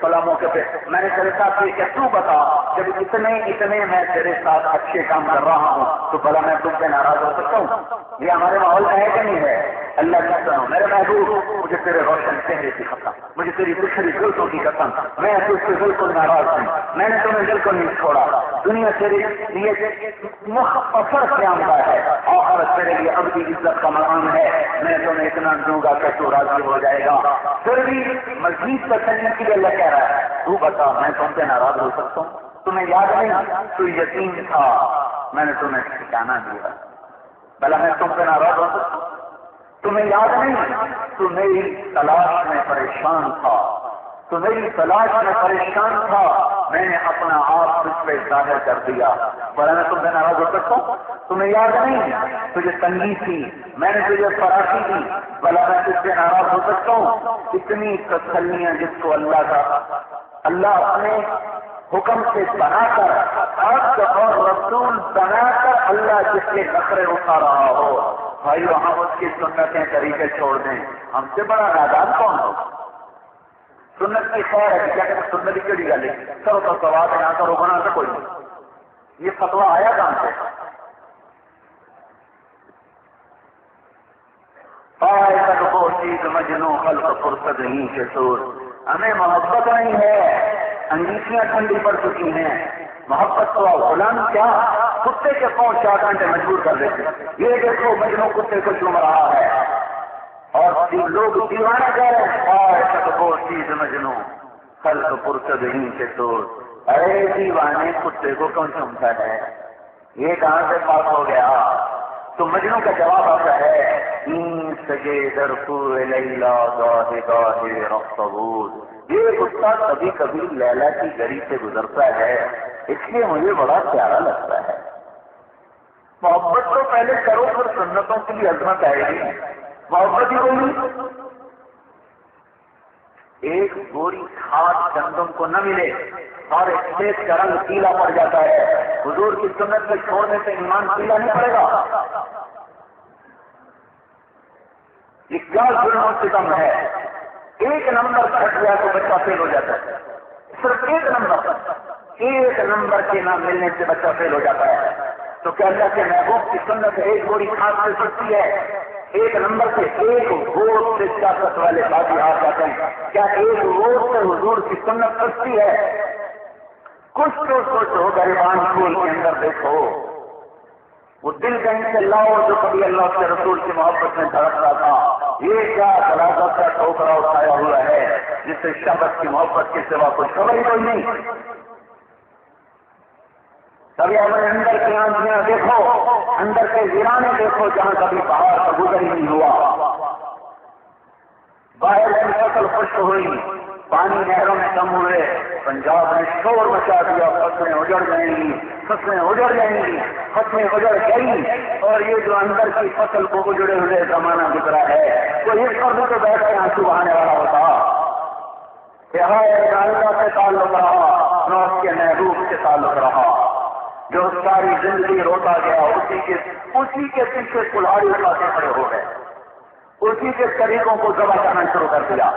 فلاں موقع پہ میں نے تیرے ساتھ یہ کہ تو بتا جب اتنے میں تیرے ساتھ اچھے کام کر رہا ہوں تو بھلا میں تم سے ناراض ہو سکتا ہوں؟ یہ ہمارے ماحول میں ہے کہ نہیں ہے؟ اللہ کی قسم میرے محبوب مجھے تیرے روشن چہرے کی قسم، مجھے تیری بکھری جلدوں کی قسم، میں تجھ سے بالکل ناراض ہوں، میں نے تمہیں بالکل نہیں چھوڑا، دنیا تیرے لیے مختصر قیام کا ہے اور تیرے لیے ابدی عزت کا مقام ہے، میں تمہیں اتنا دوں گا کہ تو راضی ہو جائے گا، پھر بھی مزید تسلی کے لیے اللہ کہہ رہا ہے تو بتا میں تم سے ناراض ہو سکتا ہوں؟ تمہیں یاد نہیں تو یتیم تھا میں نے تمہیں ٹھکانہ دیا، بھلا میں تم سے ناراض ہو سکتا ہوں؟ تمہیں یاد نہیں تو میری تلاش میں پریشان تھا، تو میری تلاش میں پریشان تھا، میں نے اپنا آپ تجھ پہ ظاہر کر دیا، بھلا میں تم سے ناراض ہو سکتا ہوں؟ تمہیں یاد نہیں تجھے تنگی تھی میں نے تجھے فراخی دی، بھلا میں تجھ سے ناراض ہو سکتا ہوں؟ اتنی تسلیاں جس کو اللہ اپنے حکم سے بنا کر عبد اور رسول بنا کر اللہ جس کے نخرے اٹھا رہا ہو، بھائیو ہم اس کی سنتیں طریقے چھوڑ دیں، ہم سے بڑا نادان کون ہو؟ سنت کی خیر ہے کیا کہ سنت کی کیڑی گل ہے، کرو تو سوال نہ کرو بنا تو کوئی نہیں، یہ فتوا آیا کہاں سے؟ تک وہ چیز مجنوں خلق فرصت نہیں کے سور، ہمیں محبت نہیں ہے، انگیٹیاں ٹھنڈی پڑ چکی ہیں، محبت تو غلام کیا کتے کے پاؤں 4 گھنٹے مجبور کر دیتے، یہ دیکھو مجنوں کتے کو چوم رہا ہے اور لوگ دیوانے کہہ رہے ہیں تک وہ چیز مجنوں خلق فرصت نہیں کے سور، ارے دیوانے کتے کو کون چومتا ہے، یہ کہاں سے پاس ہو گیا؟ تو مجنوں کا جواب آتا ہے سجے درپور لیلا گاہ گاہ رفتبود، یہ کتا کبھی کبھی لیلا کی گلی سے گزرتا ہے اس لیے مجھے بڑا پیارا لگتا ہے۔ محبت تو پہلے کرو پھر سنتوں کی بھی عظمت آئے گی، محبت ہی ہوگی۔ ایک گوری کھاد گندم کو نہ ملے اور کھیت کا رنگ پیلا پڑ جاتا ہے، حضور کی سنت کو چھوڑنے سے ایمان پیلا نہیں پڑے گا؟ یہ کیا ظلم و ستم ہے؟ ایک نمبر کھٹ گیا تو بچہ فیل ہو جاتا ہے، صرف ایک نمبر کے نہ ملنے سے بچہ فیل ہو جاتا ہے۔ تو کیا اللہ کے محبوب کی سنت ایک گوری کھاد سے سکتی ہے؟ ایک نمبر سے ایک ووٹ سے سیاست والے بازی ہار جاتے ہیں، کیا ایک ووٹ سے حضور کی سنت سکتی ہے؟ کچھ تو سوچو، گریبان پھول کے اندر دیکھو، وہ دل کہیں سے لاؤ جو کبھی اللہ کے رسول کی محبت میں دھڑکتا تھا، یہ کیا غلاظت کا ٹھوکرا اٹھایا ہوا ہے جس سے شہوت کی محبت کے سوا کچھ خبر ہی کوئی نہیں۔ کبھی اپنے اندر کی آنکھیاں دیکھو، اندر کے ویرانے دیکھو جہاں کبھی پہاڑ کا گزر ہی نہیں ہوا، باہر کی فصل خشک ہوئی، پانی نہروں میں کم ہوئے، پنجاب نے شور مچا دیا، فصلیں اجڑ جائیں گی، فصلیں اجڑ جائیں گی، فصلیں اجڑ گئی، اور یہ جو اندر کی فصل کو اجڑے ہوئے زمانہ گزرا ہے تو اس پر بھی تو بیٹھ کے آنسو بہانے والا ہوتا کہ ہائے اللہ سے تعلق رہا نہ اس کے محبوب سے تعلق رہا، جو ساری زندگی روتا گیا اسی کے پیچھے کلاڑی اٹھاتے کھڑے ہو گئے، اسی کے طریقوں کو ذبح کرنا شروع کر دیا،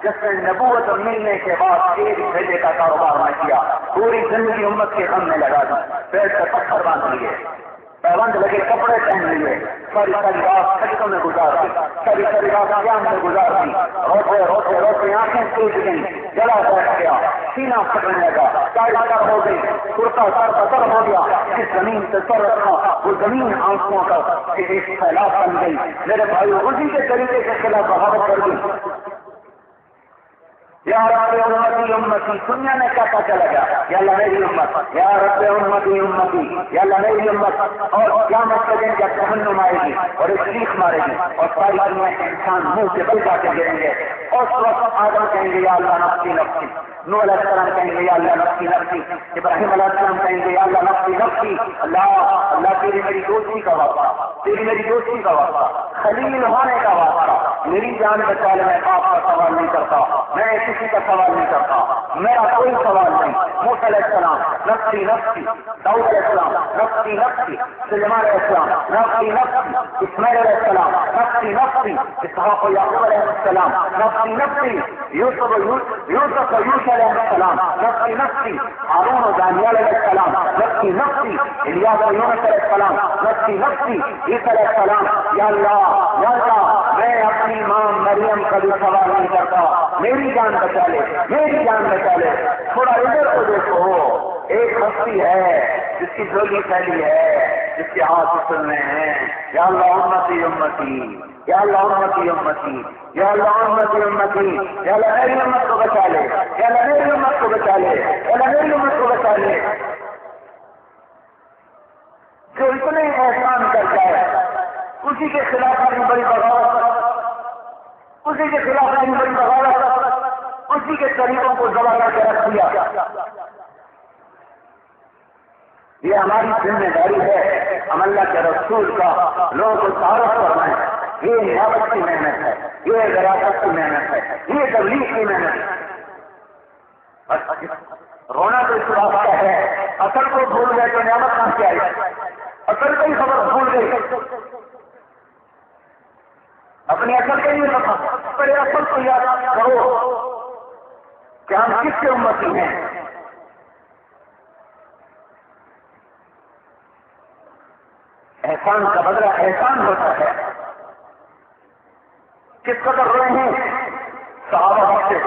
جس نے نبوت ملنے کے بعد ایک بھیجے کا کاروبار نہ کیا، پوری زندگی امت کے غم میں لگا دی، پیٹ سے پتھر باندھ لیے، پیبند لگے کپڑے پہن لیے، ساری رات سجدوں میں گزار دی، ساری رات قیام میں گزار دی، روتے روتے آنکھیں ٹوٹ گئی، گلا بیٹھ گیا، سینہ پھٹنے لگا، ٹائٹ کر ہو گئی، کرتا سر پتھر ہو گیا، جس زمین سے سر رکھا وہ زمین آنکھوں کا ایک سیلاب بن گئی۔ میرے بھائی اسی کے طریقے کے خلاف بغاوت کر دی۔ یا رب امتی امتی، دنیا میں کیا پتہ لگا یا اللہ میری امت، یا رب امتی امتی، یا اللہ میری امت، اور قیامت کے دن جب جہنم آئے گی اور ایک چیخ مارے گی اور ساری دنیا کے انسان منہ سے بل جا کے گریں گے، اس وقت آدم کہیں گے یا اللہ نفسی نفسی، نوح علیہ السلام کہیں گے یا اللہ نفسی نفسی، ابراہیم علیہ السلام کہیں گے یا اللہ نفسی نفسی، اللہ تیری میری دوستی کا واسطہ، تیری میری دوستی کا واسطہ، خلیل ہونے کا واسطہ، میری جان بچا لے، میں آپ کا سوال نہیں کرتا، میں کسی کا سوال نہیں کرتا، میرا کوئی سوال نہیں۔ موسیٰ علیہ السلام نفسی نفسی، داؤد علیہ السلام نفسی نفسی، سلیمان علیہ السلام نفسی نفسی، اسماعیل علیہ السلام نفسی نفسی، اسحاق و یعقوب علیہ السلام نفسی نفسی، یوسف و یوسف علیہ السلام نفسی نفسی، ہارون و دانیال علیہ السلام نفسی نفسی، الیاس و یونس علیہ السلام نفسی نفسی، عیسیٰ علیہ السلام یا اللہ میں اپنی ماں مریم کا بھی سوال نہیں کرتا، میری جان بچا لے، میری جان بچا لے۔ تھوڑا ادھر کو دیکھو، ایک ہستی ہے جس کی جھولی پھیلی ہے، جس کے ہاتھ سن رہے ہیں، یا اللہ امتی امتی، یا اللہ امتی امتی، یا اللہ امتی امتی، یا اللہ میری امت کو بچا لے، یا اللہ میری امت کو بچا لے، یا اللہ میری امت کو بچا لے۔ جو اتنے احسان کر جائے اسی کے خلاف اتنی بڑی بغاوت، اسی کے خلاف اتنی بڑی بغاوت، اسی کے طریقوں کو ذبح کر کے رکھ دیا۔ یہ ہماری ذمہ داری ہے، ہم اللہ کے رسول کا لوگوں کو تعارف کرنا ہے۔ یہ نیابت کی محنت ہے، یہ وراثت کی محنت ہے، یہ تبلیغ کی محنت ہے۔ رونا تو اس بات کا ہے، اصل کو بھول گئے تو نعمت کہاں سے آئی؟ اصل کو ہی خبر بھول گئی، اپنی اصل کے لیے پتا، پہلے اصل کو یاد کرو کہ ہم کس کے امتی ہیں۔ احسان کا بدلہ احسان ہوتا ہے۔ کس قدر روئے ہیں صحابہ سے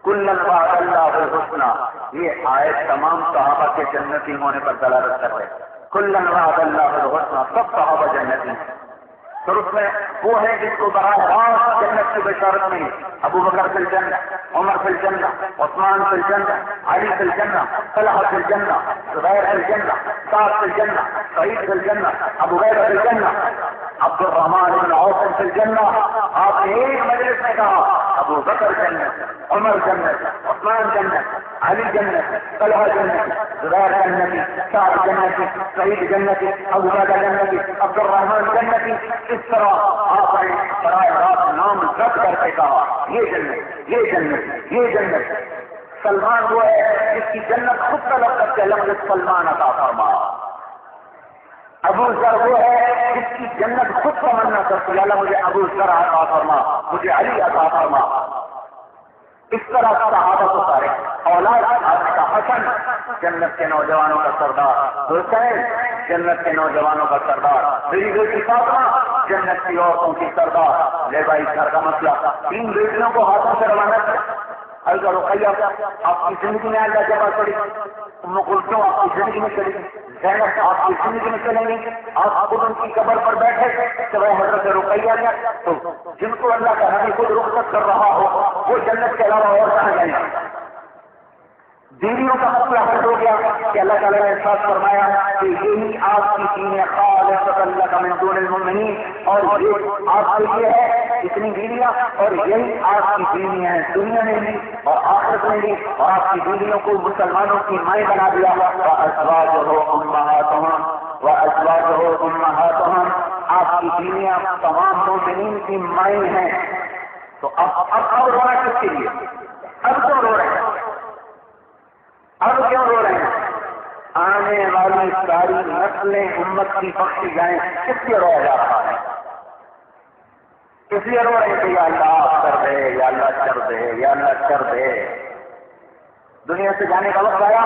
کلن وعد اللہ الحسنی، یہ آیت تمام صحابہ کے جنتی ہونے پر دلالت کر رہے ہیں۔ کلن وعد اللہ الحسنی، سب صحابہ جنتی ہیں۔ پھر اس میں وہ ہے جس کو براہ راست جنت کی بشارت میں ابو بکر فی الجنہ، عمر فی الجنہ، عثمان فی الجنہ، علی فی الجنہ، طلحہ فی الجنہ، زبیر فی الجنہ، سعد فی الجنہ، سعید فی الجنہ، ابو عبیدہ فی الجنہ، عبد الرحمن بن عوف فی الجنہ۔ آپ نے ایک مجلس میں کہا ابو بکر جنت، عمر جنت، عثمان جنت، علی جنت، طلحہ جنت، زبیر جنتی، سعد جنتی، سعید جنتی، ابو عبیدہ جنتی، عبد الرحمن جنتی۔ اس طرح آپ نے براہ راست نام رد کر کے کہا یہ جنت، یہ جنت، یہ جنت۔ سلمان وہ ہے جس کی جنت خود طلب کر کے لفظ سلمان عطا فرما۔ ابو ذر وہ ہے جس کی جنت خود تمنا کرتی، اللہ مجھے ابو ذر عطا فرما، مجھے علی عطا فرما۔ اس طرح صحابہ کو سارے اولاد کا حسن جنت کے نوجوانوں کا سردار، حسین جنت کے نوجوانوں کا سردار، میری بیٹی فاطمہ جنت کی عورتوں کی سردار۔ لے بھائی گھر کا مسئلہ، 3 بیٹیوں کو ہاتھوں سے روانہ کیا۔ الگا رقیہ آپ کی زندگی میں اللہ جگہ پڑی، ام کلثوم آپ کی زندگی میں چلی گئی، زینب آپ کی زندگی میں چلیں گی، آپ خود ان کی قبر پر بیٹھے سوائے حضرت رقیہ نے، تو جن کو اللہ کا نبی خود رخصت کر رہا ہو وہ جنت کے علاوہ اور کہاں جائیں گے۔ بیویوں کا مسئلہ حل ہو گیا کہ اللہ تعالیٰ نے ارشاد فرمایا کہ یہی آپ کی دین خالصۃ لک من دون المؤمنین، اور یہ آپ کے لیے ہے اتنی بیویاں، اور یہی آپ کی بیویاں ہیں دنیا میں بھی اور آخرت میں بھی، اور آپ کی بیویوں کو مسلمانوں کی مائیں بنا دیا۔ وازواجہ امہاتہم، وازواجہ امہاتہم، آپ کی بیویاں تمام مومنین کی مائیں ہیں۔ تو اب رونا کس کے لیے؟ اب کیوں رو رہے ہیں؟ اب کیوں رو رہے ہیں؟ آنے والی ساری نسلیں امت کی بخشی جائیں، اس لیے رویا جا رہا ہے۔ اس لیے رو رہے ہیں کہ یا اللہ کر دے، یا اللہ کر دے، یا اللہ کر دے۔ دنیا سے جانے کا وقت آیا،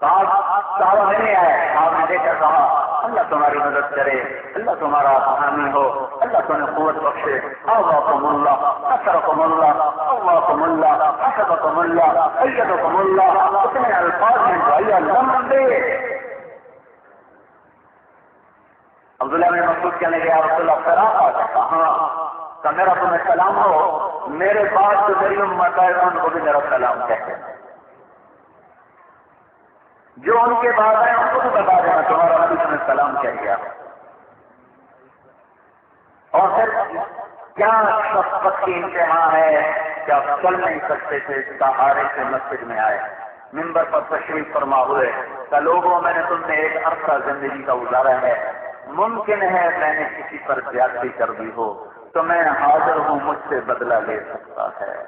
صحابہ نہیں آئے، آپ نے دیکھ کر کہا اللہ تمہاری مدد کرے، اللہ تمہارا حامی ہو، اللہ تمہیں قوت بخشے، اعواکم اللہ، نصرکم اللہ، اعواکم اللہ، حسبکم اللہ، ایدکم اللہ۔ اتنے الفاظ میں بھائی لمبے۔ عبداللہ بن مسعود کہنے لگے یا رسول اللہ فراق ہاں کہ میرا تمہیں سلام ہو، میرے بعد جو میری امت ہے ان کو بھی میرا سلام کہتے ہیں، جو ان کے بعد ہیں ان کو بھی بتا دینا تمہارا نبی تمہیں سلام کہہ گیا۔ اور پھر کیا شفقت کی انتہا ہے کہ آپ چل نہیں سکتے تھے، سہارے سے مسجد میں آئے، ممبر پر تشریف فرما ہوئے کہ لوگوں میں نے تم نے ایک عرصہ زندگی کا گزارا ہے، ممکن ہے میں نے کسی پر زیادتی کر دی ہو تو میں حاضر ہوں، مجھ سے بدلہ لے سکتا ہے۔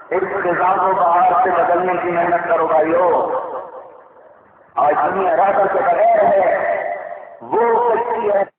اس نظام کو باہر سے بدلنے کی محنت کرو بھائیو۔ آج دنیا راہ کے بغیر ہے، وہ کچی ہے